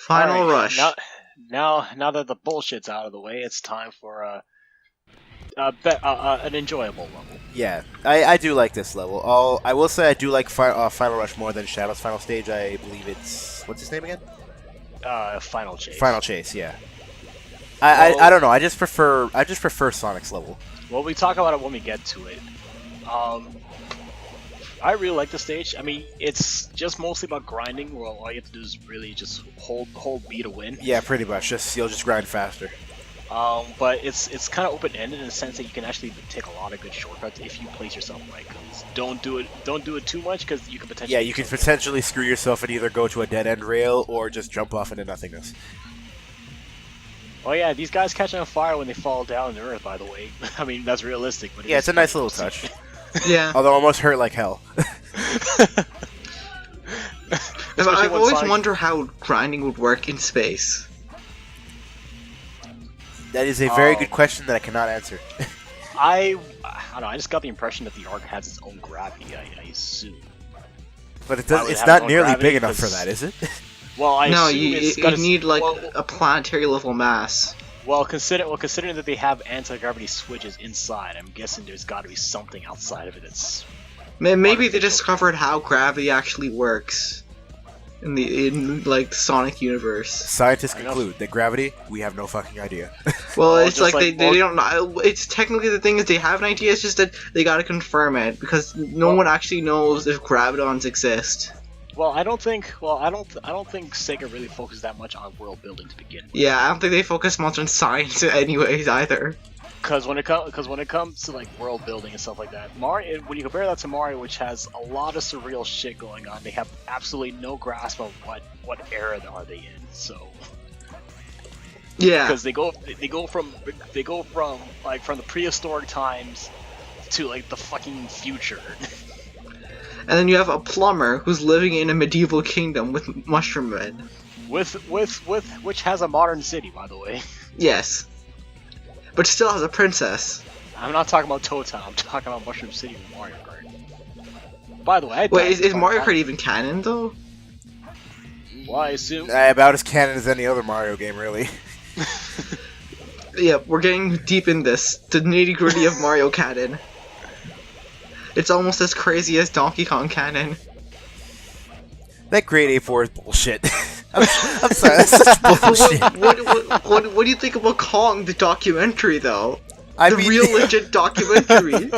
All Final right, rush. now that the bullshit's out of the way, it's time for an enjoyable level. Yeah, I do like this level. I will say I do like Final Rush more than Shadow's final stage. I believe it's what's his name again? Final chase. Final Chase. Yeah. I don't know. I just prefer Sonic's level. Well, we talk about it when we get to it. I really like the stage. I mean, it's just mostly about grinding. Well, all you have to do is really just hold B to win. Yeah, pretty much. You'll just grind faster. But it's kind of open ended in the sense that you can actually take a lot of good shortcuts if you place yourself right. Cause don't do it too much because you can potentially. Yeah, you can potentially screw yourself and either go to a dead end rail or just jump off into nothingness. Oh yeah, these guys catch on fire when they fall down to earth. By the way, I mean that's realistic. But yeah, it's a nice little touch. Yeah. Although almost hurt like hell. I've always wondered how grinding would work in space. That is a very good question that I cannot answer. I don't know. I just got the impression that the Ark has its own gravity. I assume. But it's not nearly big enough for that, is it? Well, you need like a planetary level mass. Well, considering that they have anti-gravity switches inside, I'm guessing there's got to be something outside of it that's. Maybe they discovered how gravity actually works in like the Sonic universe. Scientists conclude that gravity, we have no fucking idea. Well, it's like they don't know. It's technically the thing is they have an idea. It's just that they gotta confirm it because no one actually knows if gravitons exist. Well, I don't think Sega really focused that much on world building to begin with. Yeah, I don't think they focus much on science anyways either. Because when it comes to like world building and stuff like that, Mario, when you compare that to Mario, which has a lot of surreal shit going on, they have absolutely no grasp of what era are they in. So yeah, because they go from the prehistoric times to like the fucking future. And then you have a plumber who's living in a medieval kingdom with mushroom men. Which has a modern city, by the way. Yes. But still has a princess. I'm not talking about Toadtown, I'm talking about Mushroom City from Mario Kart. By the way, is Mario Kart even canon though? Well, I assume. About as canon as any other Mario game, really. Yeah, we're getting deep in this. The nitty gritty of Mario canon. It's almost as crazy as Donkey Kong canon. That Great A4 is bullshit. I'm sorry, that's such bullshit. What do you think about Kong, the documentary, though? I mean, real legit documentary.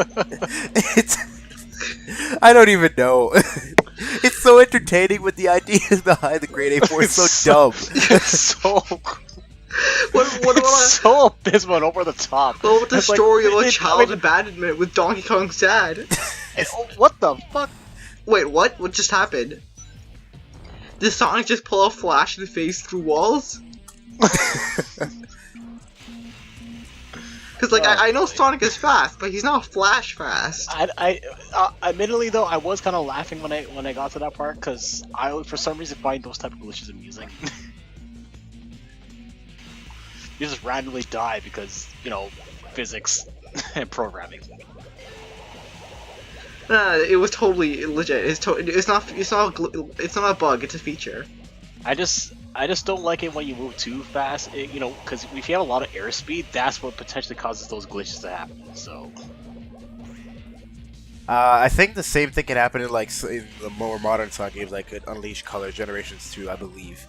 I don't even know. It's so entertaining, but the ideas behind the Great A4 is so dumb. It's so... It's so abysmal over the top. Well, with the story of a child abandonment with Donkey Kong's dad. What the fuck? Wait, what? What just happened? Did Sonic just pull a flash in the face through walls? Because, like, I know Sonic is fast, but he's not flash fast. Admittedly, though, I was kind of laughing when I got to that part, because I, for some reason, find those type of glitches amusing. You just randomly die because, you know, physics and programming. It was totally legit. It's not a bug. It's a feature. I just don't like it when you move too fast. You know, because if you have a lot of airspeed, that's what potentially causes those glitches to happen. So. I think the same thing can happen in in the more modern Sonic games, like Unleashed Color Generations 2, I believe.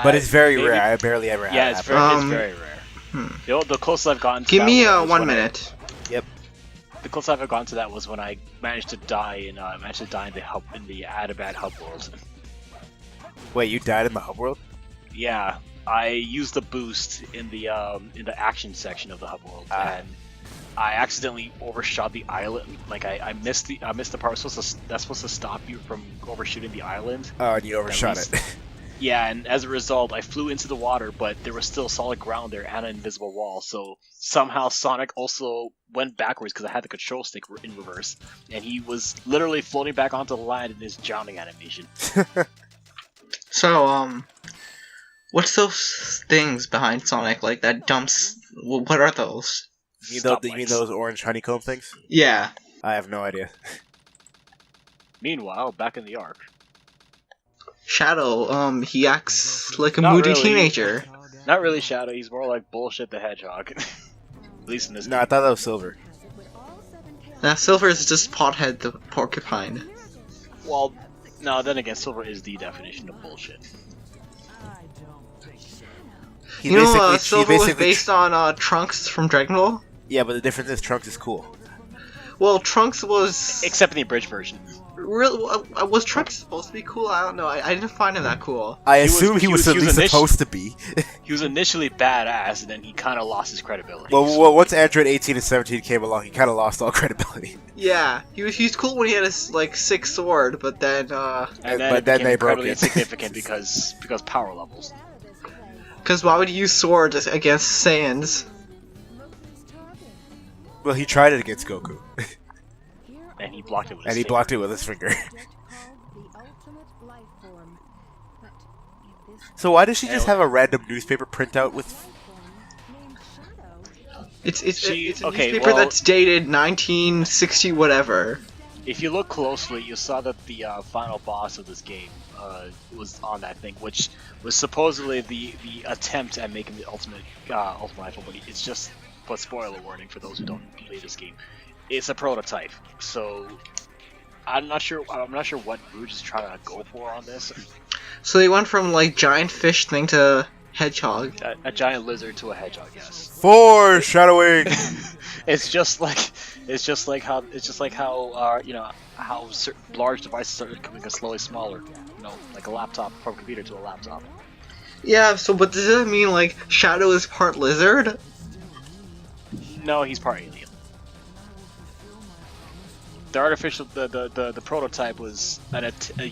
But it's very rare. I barely ever have it. Yeah, it's very rare. You know, the closest I've gotten to Give me 1 minute. Yep. The closest I've gotten to that was when I managed to die in the hub in the Adabad hub world. Wait, you died in the hub world? Yeah, I used the boost in the action section of the hub world, and I accidentally overshot the island. Like I missed the part that's supposed to stop you from overshooting the island. Oh, and you overshot it. Yeah, and as a result, I flew into the water, but there was still solid ground there and an invisible wall, so somehow Sonic also went backwards because I had the control stick in reverse, and he was literally floating back onto the land in his drowning animation. So, what's those things behind Sonic, like, that dumps... What are those? You mean those orange honeycomb things? Yeah. I have no idea. Meanwhile, back in the Ark. Shadow, he acts like a Not moody really. teenager. Not really Shadow. He's more like Bullshit the Hedgehog. At least in this No, game. I thought that was Silver. Now, Silver is just Pothead the porcupine. Well, no, then again, Silver is the definition of bullshit. He You know, basically- he Silver was basically- based on Trunks from Dragon Ball. Yeah, but the difference is Trunks is cool. Well, Trunks was Except in the abridged version. was Trunks supposed to be cool? I don't know. I didn't find him that cool. I He was- assume he he was was at least initi- supposed to be. He was initially badass, and then he kind of lost his credibility. well, once Android 18 and 17 came along, he kind of lost all credibility. Yeah, he's cool when he had his like sick sword, but then and then but it then became they broke incredibly it. insignificant because power levels. because why would he use swords against Saiyans? Well, he tried it against Goku, And he blocked it with his and he finger. blocked it with his finger. So why does she just have a random newspaper printout with? It's She- a okay, newspaper well- that's dated 1960 whatever. If you look closely, you saw that the final boss of this game was on that thing, which was supposedly the attempt at making the ultimate rifle. But it's just, but spoiler warning for those who don't play this game, it's a prototype. So I'm not sure what Rouge is trying to go for on this. So they went from like giant fish thing to hedgehog. A giant lizard to a hedgehog, yes. Foreshadowing. It's just like how you know how certain large devices are becoming slowly smaller. You know, like a laptop from a computer to a laptop. Yeah. So, but does that mean like Shadow is part lizard? No, he's part alien. The artificial, the prototype was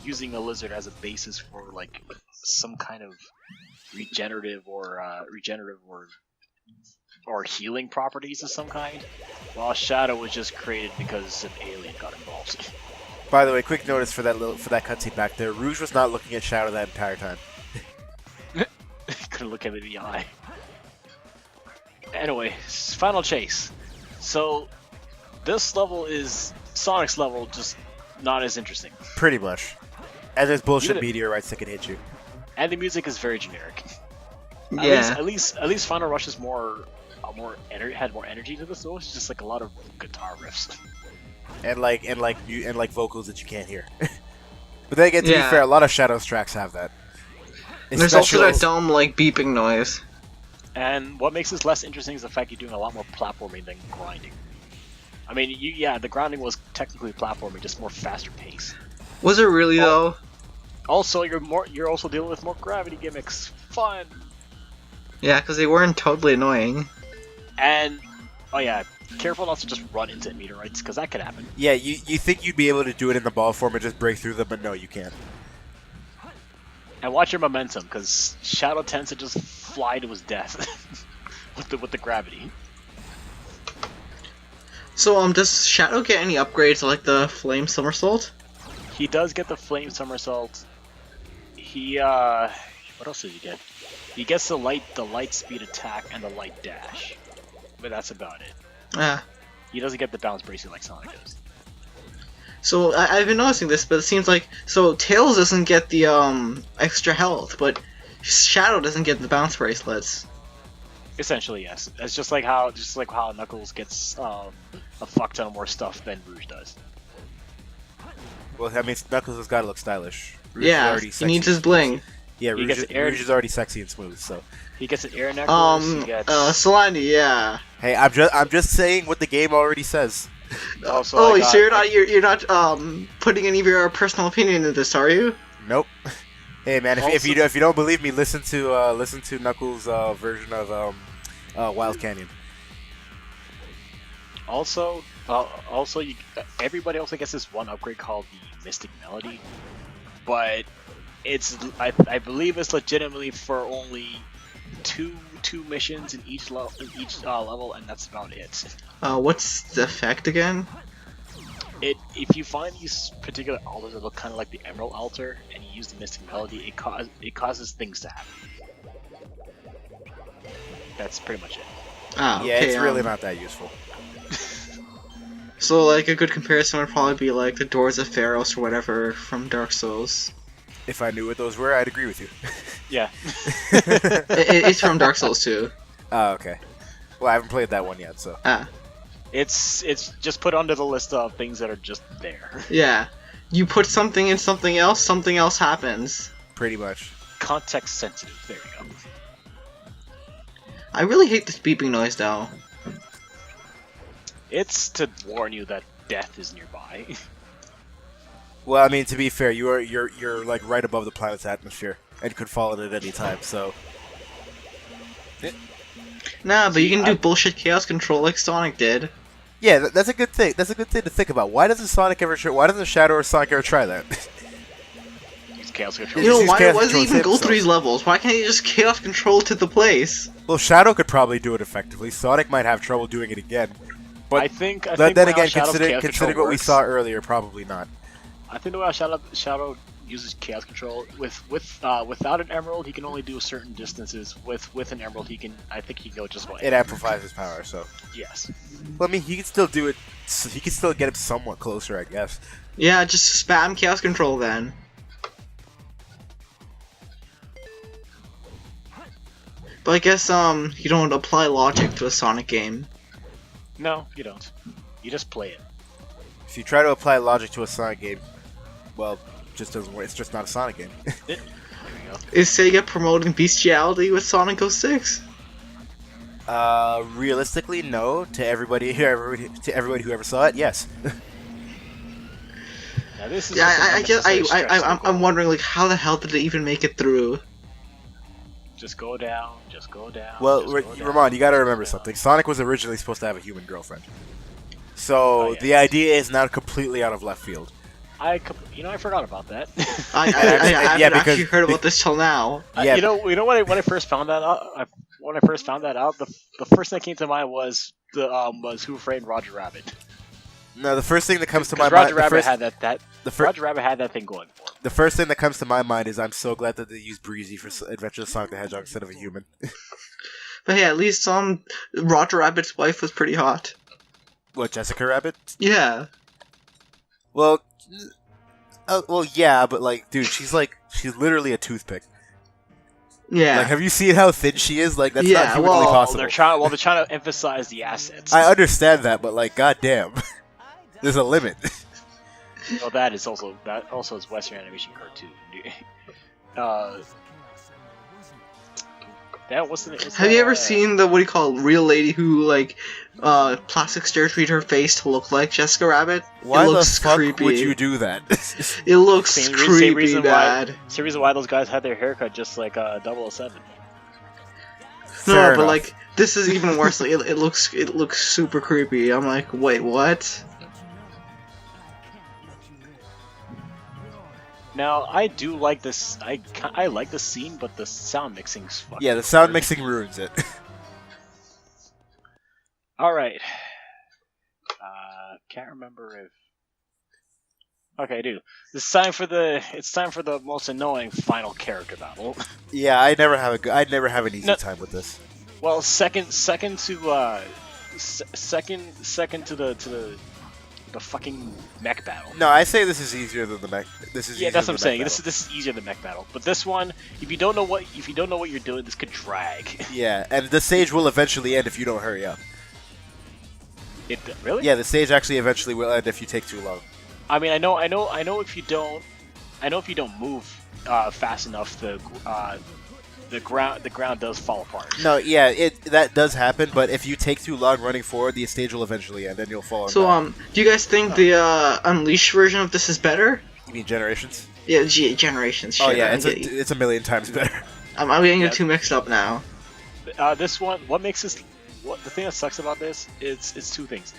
using a lizard as a basis for like some kind of regenerative or healing properties of some kind, while Shadow was just created because an alien got involved. By the way, quick notice for that cutscene back there. Rouge was not looking at Shadow that entire time. Couldn't look him in the eye. Anyway, final chase. So this level is Sonic's level, just not as interesting. Pretty much. And there's bullshit Even- meteorites that can hit you. And the music is very generic. Yeah. At least Final Rush is had more energy to this. So it's just like a lot of guitar riffs. And like vocals that you can't hear. But then again, to be Yeah. fair, a lot of Shadow's tracks have that. And there's also Especially- that dumb like beeping noise. And what makes this less interesting is the fact you're doing a lot more platforming than grinding. I mean, the grinding was technically platforming, just more faster pace. Was it really though? Also, you're also dealing with more gravity gimmicks. Fun. Yeah, because they weren't totally annoying. And oh yeah, careful not to just run into meteorites, because that could happen. Yeah, you think you'd be able to do it in the ball form and just break through them, but no, you can't. And watch your momentum, because Shadow tends to just fly to his death with the gravity. So does Shadow get any upgrades like the flame somersault? He does get the flame somersault. He what else does he get? He gets the light speed attack and the light dash, but that's about it. Yeah. He doesn't get the bounce bracelet like Sonic does. So I've been noticing this, but it seems like Tails doesn't get the extra health, but Shadow doesn't get the bounce bracelets. Essentially, yes. It's just like how Knuckles gets a fuck ton more stuff than Rouge does. Well, that means Knuckles has got to look stylish. Rouge is Yeah, already he sexy needs and his bling. Yeah, He Rouge, gets air- Rouge is already sexy and smooth. So, He gets an air necklace. He gets Solani, yeah. hey, I'm just saying what the game already says. also. Oh, I got- so you're not putting any of your personal opinion into this, are you? Nope. Hey man, if Also- you don't believe me, listen to Knuckles' version of Wild Canyon. Also, everybody also gets this one upgrade called the Mystic Melody, but I believe it's legitimately for only two missions in each level, and that's about it. What's the effect again? If you find these particular altars that look kind of like the Emerald Altar, and you use the Mystic Melody, it causes things to happen. That's pretty much it. Ah, Yeah, okay, it's really not that useful. So like a good comparison would probably be like the Doors of Pharos or whatever from Dark Souls. If I knew what those were, I'd agree with you. Yeah. It's from Dark Souls 2. Oh, okay. Well, I haven't played that one yet, so. It's just put under the list of things that are just there. Yeah. You put something in something else happens. Pretty much. Context sensitive. There we go. I really hate this beeping noise, though. It's to warn you that death is nearby. Well, I mean, to be fair, you're like right above the planet's atmosphere and could fall in at any time. So. Nah, but you can do bullshit chaos control like Sonic did. Yeah, that's a good thing. That's a good thing to think about. Why doesn't Sonic ever? Why doesn't Shadow or Sonic ever try that? Use chaos control. You know, why chaos does he even control go through these levels? Why can't he just chaos control to the place? Well, Shadow could probably do it effectively. Sonic might have trouble doing it again. But I think then again, Shadow's chaos considering control what we works, saw earlier, probably not. I think the way Shadow uses chaos control without an emerald, he can only do certain distances. With an emerald, I think he can go just one. It amplifies his power, so. Yes. Well, I mean, he can still do it. He can still get him somewhat closer, I guess. Yeah, just spam chaos control then. But I guess you don't apply logic to a Sonic game. No, you don't. You just play it. If you try to apply logic to a Sonic game, well, it just doesn't work. It's just not a Sonic game. There we go. Is Sega promoting bestiality with Sonic 06? Realistically, no. To everybody who ever saw it, yes. Now, this is Yeah, just I'm wondering, like, how the hell did they even make it through? Just go down. Just go down. Well, just go down, Ramon, you gotta remember just go down. something. Sonic was originally supposed to have a human girlfriend. So, the idea is now completely out of left field. I forgot about that. I haven't actually heard about this till now. Yeah. You know when I first found that out. When I first found that out, the first thing that came to mind was Who Framed Roger Rabbit. No, the first thing that comes to my Roger mind. Rabbit had Roger Rabbit had that thing going for him. The first thing that comes to my mind is I'm so glad that they used Breezy for Adventures of Sonic the Hedgehog instead of a human. But yeah, at least Roger Rabbit's wife was pretty hot. What, Jessica Rabbit? Yeah. Well, yeah, but like, dude, she's literally a toothpick. Yeah. Like, have you seen how thin she is? Like, that's Yeah, not humanly possible. They're trying to emphasize the assets. I understand that, but like, goddamn, there's a limit. Well, that also is Western animation cartoon. Have you ever seen the real lady who like plastic surgery her face to look like Jessica Rabbit? Why it looks the fuck creepy. would you do that? It looks Same creepy reason bad. It's the reason why those guys had their haircut just like 007. No, Fair but enough. like this is even worse. Like, it looks super creepy. I'm like, wait, what? Now I do like this. I like the scene, but the sound mixing's fucking. Yeah, the sound weird. mixing ruins it. All right. Can't remember if. Okay, dude. It's time for the most annoying final character battle. Yeah, I'd never have an easy time with this. Well, second to the fucking mech battle. No, I say this is easier than the mech. This is Yeah, that's what I'm saying. This This is easier than mech battle. But this one, if you don't know what you're doing, this could drag. Yeah, and the stage will eventually end if you don't hurry up. It really? Yeah, the stage actually eventually will end if you take too long. I mean, I know. If you don't move fast enough, the ground does fall apart. No, yeah, that does happen. But if you take too long running forward, the stage will eventually end, and you'll fall. So, do you guys think the Unleashed version of this is better? You mean Generations? Yeah, Generations. Shit, Oh yeah, it's a million times better. I'm getting the two mixed up now. This one, the thing that sucks about this is two things.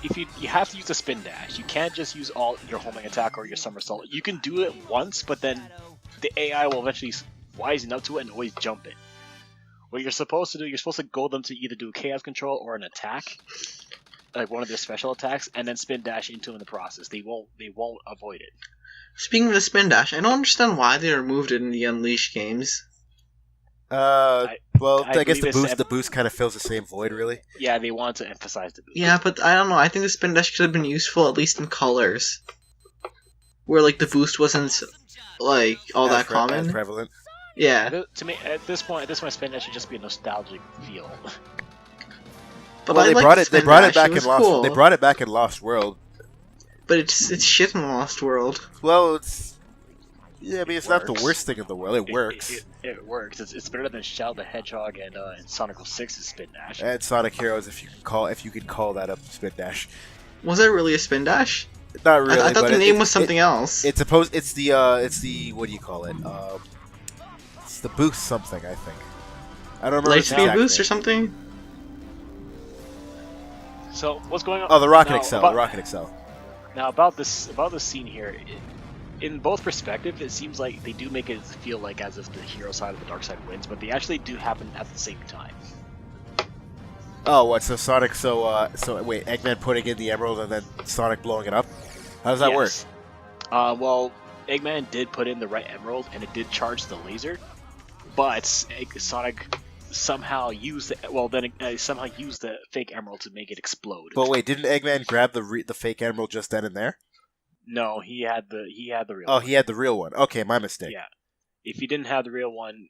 If you have to use a spin dash, you can't just use all your homing attack or your somersault. You can do it once, but then the AI will eventually wisen up to it and always jump it. What you're supposed to do, you're supposed to goad them to either do chaos control or an attack, like one of their special attacks, and then spin dash into them in the process. They won't avoid it. Speaking of the spin dash, I don't understand why they removed it in the Unleashed games. I guess believe the boost kind of fills the same void, really. Yeah, they want to emphasize the boost. Yeah, but I don't know. I think the spin dash could have been useful, at least in colors. where like the boost wasn't like all that As common. prevalent. Yeah, To me, at this point, spin dash should just be a nostalgic feel. but Well, I they like brought the it. They spin brought it dash, back was in Lost. cool. They brought it back in Lost World. But it's shit in Lost World. Well, it's. Yeah, I mean, it's not the works. worst thing in the world. It works. It works. It's better than Shadow the Hedgehog and Sonic 06's spin dash. And Sonic Heroes, if you could call that a spin dash. Was that really a spin dash? Not really. I thought but the name was something else. It's supposed. It's the what do you call it? It's the boost something. I think. I don't remember. Lightspeed boost or something. So what's going on? Oh, the Rocket now, Excel. The Rocket Excel. Now about this scene here. In both perspectives, it seems like they do make it feel like as if the hero side or the dark side wins, but they actually do happen at the same time. Oh, what? So Sonic? So wait, Eggman putting in the emerald and then Sonic blowing it up? How does that work? Well, Eggman did put in the right emerald, and it did charge the laser, but Sonic somehow used the fake emerald to make it explode. But wait, didn't Eggman grab the fake emerald just then and there? No, he had the real. Oh, one. he had the real one. Okay, my mistake. Yeah, if he didn't have the real one,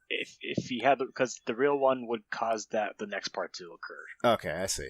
if he had because the real one would cause the next part to occur. Okay, I see.